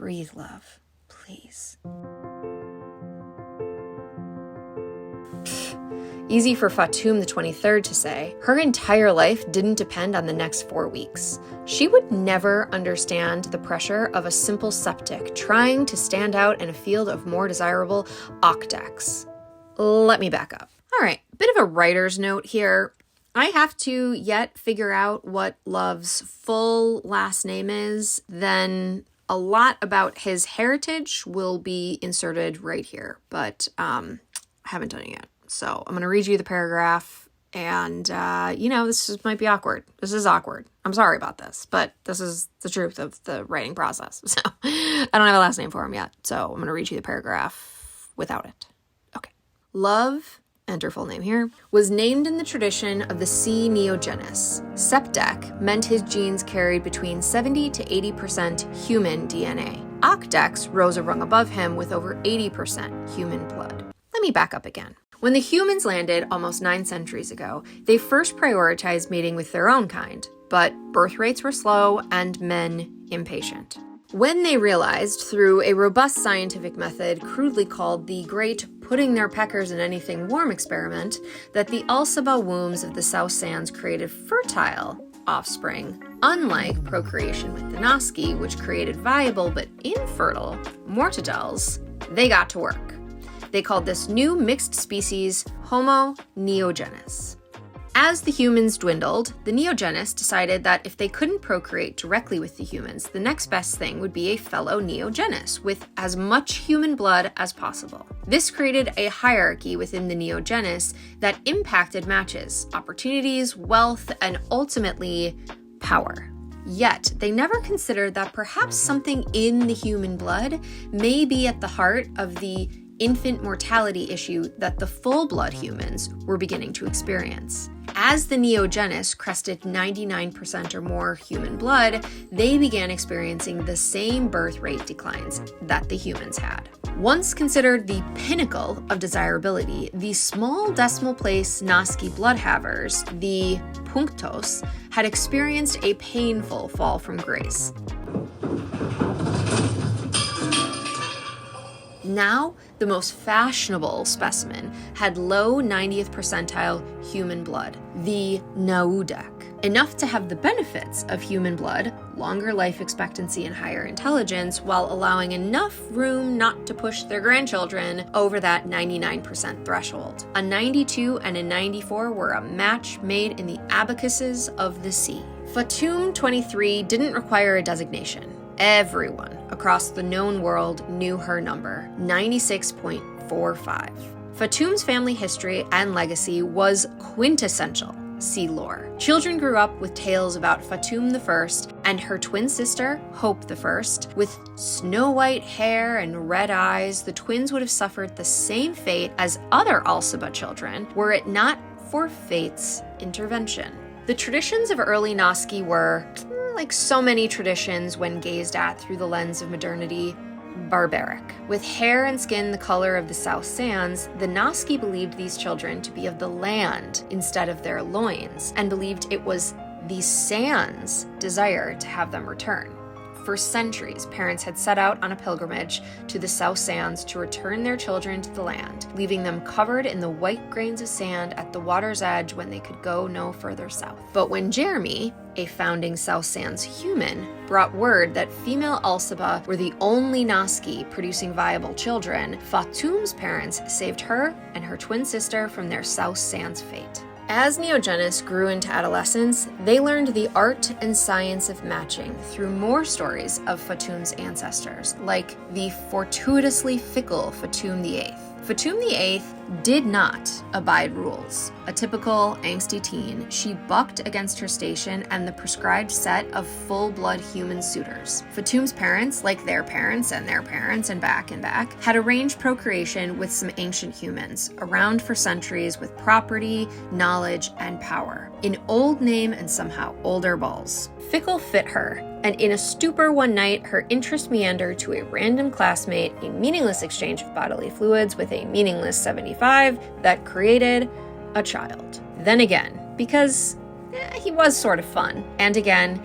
Breathe, love. Please. Easy for Fatum XXIII to say. Her entire life didn't depend on the next 4 weeks. She would never understand the pressure of a simple sepdek trying to stand out in a field of more desirable octets. Let me back up. All right, bit of a writer's note here. I have to yet figure out what Love's full last name is, then a lot about his heritage will be inserted right here, but I haven't done it yet. So I'm going to read you the paragraph, and, might be awkward. This is awkward. I'm sorry about this, but this is the truth of the writing process. So I don't have a last name for him yet, so I'm going to read you the paragraph without it. Okay. Love, enter full name here, was named in the tradition of the C. Neojenis. Sepdek meant his genes carried between 70 to 80% human DNA. Octets rose a rung above him with over 80% human blood. Let me back up again. When the humans landed almost 9 centuries ago, they first prioritized mating with their own kind, but birth rates were slow and men impatient. When they realized, through a robust scientific method crudely called the Great Putting Their Peckers in Anything Warm experiment, that the Alsaba wombs of the South Sands created fertile offspring, unlike procreation with the Noski, which created viable but infertile mortadels, they got to work. They called this new mixed species Homo neogenis. As the humans dwindled, the Neojenis decided that if they couldn't procreate directly with the humans, the next best thing would be a fellow Neojenis with as much human blood as possible. This created a hierarchy within the Neojenis that impacted matches, opportunities, wealth, and ultimately power. Yet, they never considered that perhaps something in the human blood may be at the heart of the infant mortality issue that the full-blood humans were beginning to experience. As the Neojenis crested 99% or more human blood, they began experiencing the same birth rate declines that the humans had. Once considered the pinnacle of desirability, the small decimal place Noski bloodhavers, the punctos, had experienced a painful fall from grace. Now, the most fashionable specimen had low 90th percentile human blood, the naudek, enough to have the benefits of human blood, longer life expectancy and higher intelligence, while allowing enough room not to push their grandchildren over that 99% threshold. A 92 and a 94 were a match made in the abacuses of the sea. Fatum XXIII didn't require a designation. Everyone across the known world knew her number, 96.45. Fatum's family history and legacy was quintessential. See lore. Children grew up with tales about Fatum I and her twin sister, Hope I. With snow-white hair and red eyes, the twins would have suffered the same fate as other Alsaba children were it not for fate's intervention. The traditions of early Noski were, like so many traditions when gazed at through the lens of modernity, barbaric. With hair and skin the color of the South Sands, the Noski believed these children to be of the land instead of their loins, and believed it was the Sands' desire to have them return. For centuries, parents had set out on a pilgrimage to the South Sands to return their children to the land, leaving them covered in the white grains of sand at the water's edge when they could go no further south. But when Jeremy, a founding South Sands human, brought word that female Alsaba were the only Noski producing viable children, Fatum's parents saved her and her twin sister from their South Sands fate. As Neojenis grew into adolescence, they learned the art and science of matching through more stories of Fatum's ancestors, like the fortuitously fickle Fatum VIII. Fatum VIII did not abide rules. A typical angsty teen, she bucked against her station and the prescribed set of full-blood human suitors. Fatum's parents, like their parents and their parents and back, had arranged procreation with some ancient humans, around for centuries with property, knowledge, and power. An old name and somehow older balls. Fickle fit her, and in a stupor one night, her interest meandered to a random classmate, a meaningless exchange of bodily fluids with a meaningless 75 that created a child. Then again, because he was sort of fun. And again,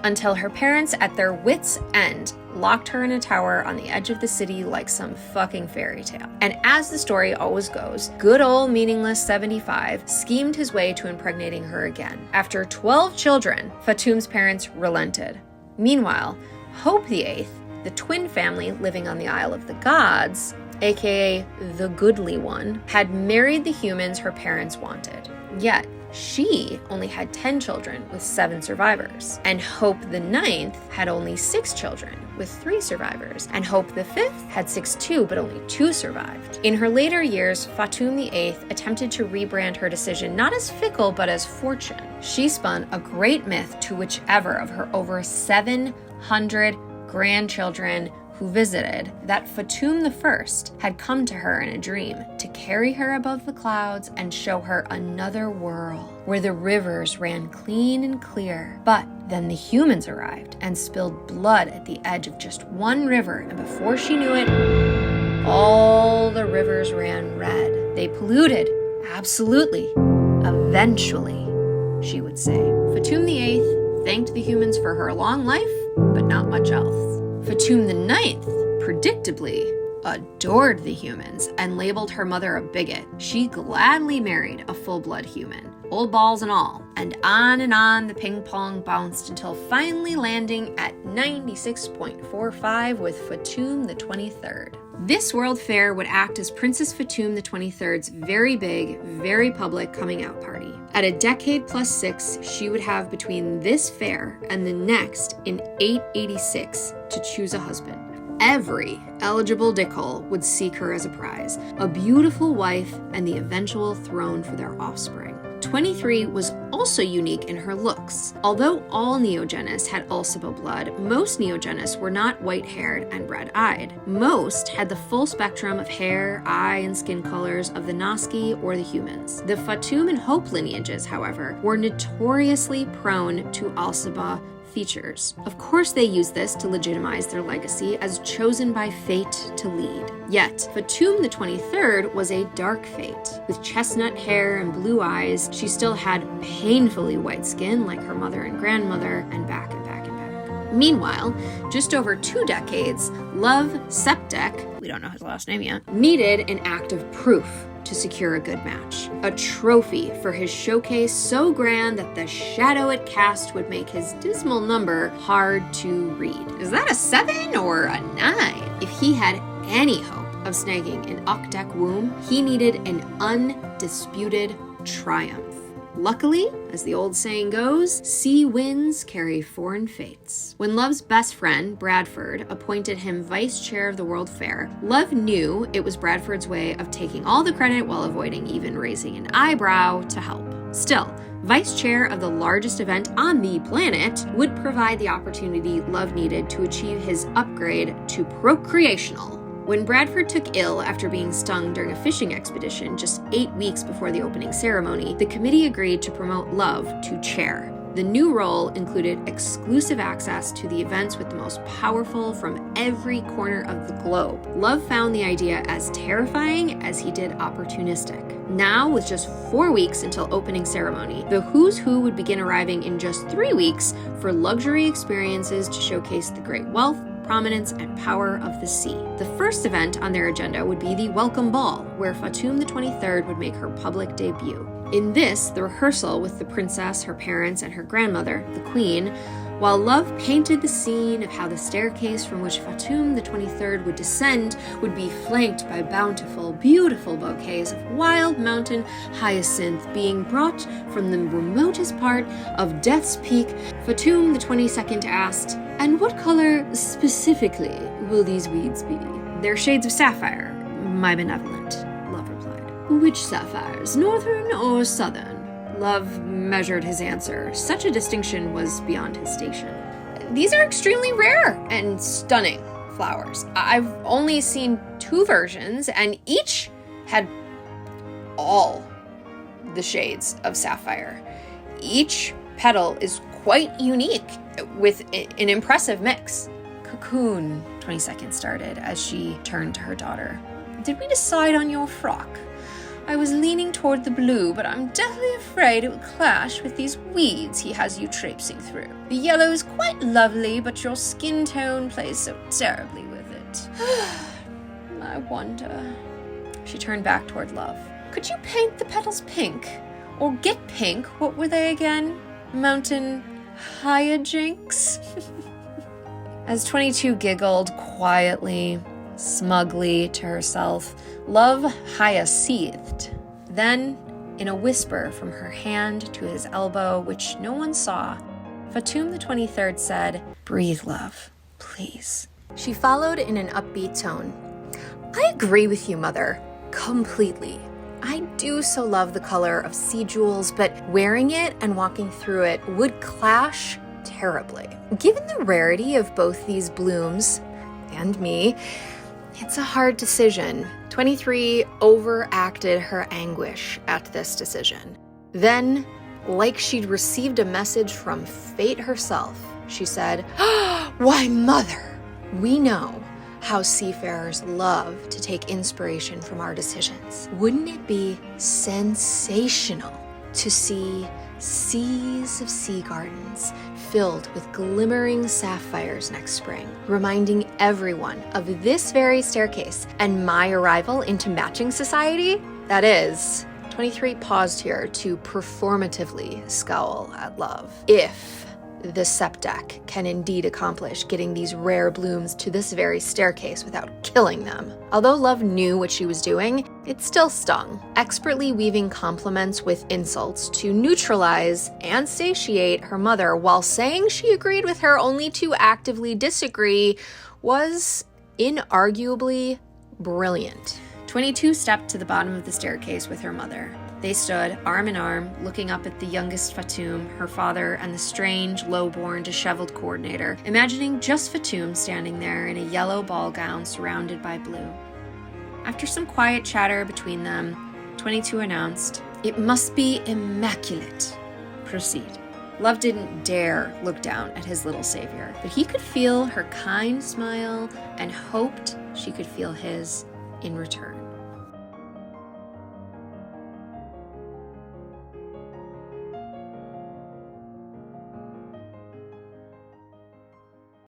until her parents, at their wits' end, locked her in a tower on the edge of the city like some fucking fairy tale. And as the story always goes, good old meaningless 75 schemed his way to impregnating her again. After 12 children, Fatum's parents relented. Meanwhile, Hope VIII, the twin family living on the Isle of the Gods, aka the Goodly One, had married the humans her parents wanted. Yet, she only had 10 children with 7 survivors. And Hope IX had only 6 children with 3 survivors. And Hope V had 6 too, but only 2 survived. In her later years, Fatum VIII attempted to rebrand her decision not as fickle, but as fortune. She spun a great myth to whichever of her over 700 grandchildren who visited, that Fatum I had come to her in a dream to carry her above the clouds and show her another world where the rivers ran clean and clear. But then the humans arrived and spilled blood at the edge of just one river, and before she knew it, all the rivers ran red. They polluted, absolutely, eventually, she would say. Fatum VIII thanked the humans for her long life, but not much else. Fatum IX, predictably, adored the humans and labeled her mother a bigot. She gladly married a full-blood human, old balls and all. And on the ping-pong bounced until finally landing at 96.45 with Fatum XXIII. This World Fair would act as Princess Fatum XXIII's very big, very public coming out party. At a decade plus 6, she would have between this fair and the next in 886 to choose a husband. Every eligible dickhole would seek her as a prize, a beautiful wife and the eventual throne for their offspring. 23 was also unique in her looks. Although all Neojenis had Ulciba blood, most Neojenis were not white-haired and red-eyed. Most had the full spectrum of hair, eye, and skin colors of the Noski or the humans. The Fatum and Hope lineages, however, were notoriously prone to Ulciba features. Of course, they used this to legitimize their legacy as chosen by fate to lead. Yet, Fatum XXIII was a dark fate. With chestnut hair and blue eyes, she still had painfully white skin like her mother and grandmother, and back and back and back. Meanwhile, just over 2 decades, Love Sepdek, we don't know his last name yet, needed an act of proof to secure a good match. A trophy for his showcase so grand that the shadow it cast would make his dismal number hard to read. Is that a 7 or a 9? If he had any hope of snagging an Okdek womb, he needed an undisputed triumph. Luckily, as the old saying goes, sea winds carry foreign fates. When Love's best friend, Bradford, appointed him vice chair of the World Fair, Love knew it was Bradford's way of taking all the credit while avoiding even raising an eyebrow to help. Still, vice chair of the largest event on the planet would provide the opportunity Love needed to achieve his upgrade to procreational. When Bradford took ill after being stung during a fishing expedition just 8 weeks before the opening ceremony, the committee agreed to promote Love to chair. The new role included exclusive access to the events with the most powerful from every corner of the globe. Love found the idea as terrifying as he did opportunistic. Now, with just 4 weeks until opening ceremony, the who's who would begin arriving in just 3 weeks for luxury experiences to showcase the great wealth, prominence, and power of the sea. The first event on their agenda would be the Welcome Ball, where Fatum XXIII would make her public debut. In this, the rehearsal with the princess, her parents, and her grandmother, the queen, while Love painted the scene of how the staircase from which Fatum XXIII would descend would be flanked by bountiful, beautiful bouquets of wild mountain hyacinth being brought from the remotest part of Death's Peak, Fatum XXII asked, "And what color specifically will these weeds be?" "They're shades of sapphire, my benevolent," Love replied. "Which sapphires, northern or southern?" Love measured his answer. Such a distinction was beyond his station. "These are extremely rare and stunning flowers. I've only seen 2 versions, and each had all the shades of sapphire. Each petal is quite unique, with an impressive mix." "Cocoon," 22nd started as she turned to her daughter. "Did we decide on your frock?" I was leaning toward the blue, but I'm deathly afraid it would clash with these weeds he has you traipsing through. The yellow is quite lovely, but your skin tone plays so terribly with it. I wonder. She turned back toward Love. Could you paint the petals pink? Or get pink? What were they again? Mountain hijinks? As 22 giggled quietly, smugly to herself, Love hyacinth'd. Then, in a whisper from her hand to his elbow, which no one saw, Fatum XXIII said, "Breathe, Love, please." She followed in an upbeat tone. I agree with you, Mother, completely. I do so love the color of sea jewels, but wearing it and walking through it would clash terribly. Given the rarity of both these blooms, and me, it's a hard decision. 23 overacted her anguish at this decision. Then, like she'd received a message from fate herself, she said, Why, Mother, we know how seafarers love to take inspiration from our decisions. Wouldn't it be sensational to see seas of sea gardens filled with glimmering sapphires next spring, reminding everyone of this very staircase and my arrival into matching society? That is, 23 paused here to performatively scowl at Love. If the sepdek can indeed accomplish getting these rare blooms to this very staircase without killing them. Although Love knew what she was doing, it still stung, expertly weaving compliments with insults to neutralize and satiate her mother while saying she agreed with her only to actively disagree was inarguably brilliant. 22 stepped to the bottom of the staircase with her mother. They stood, arm in arm, looking up at the youngest Fatum, her father, and the strange, low-born, disheveled coordinator, imagining just Fatum standing there in a yellow ball gown surrounded by blue. After some quiet chatter between them, 22 announced, It must be immaculate. Proceed. Love didn't dare look down at his little savior, but he could feel her kind smile and hoped she could feel his in return.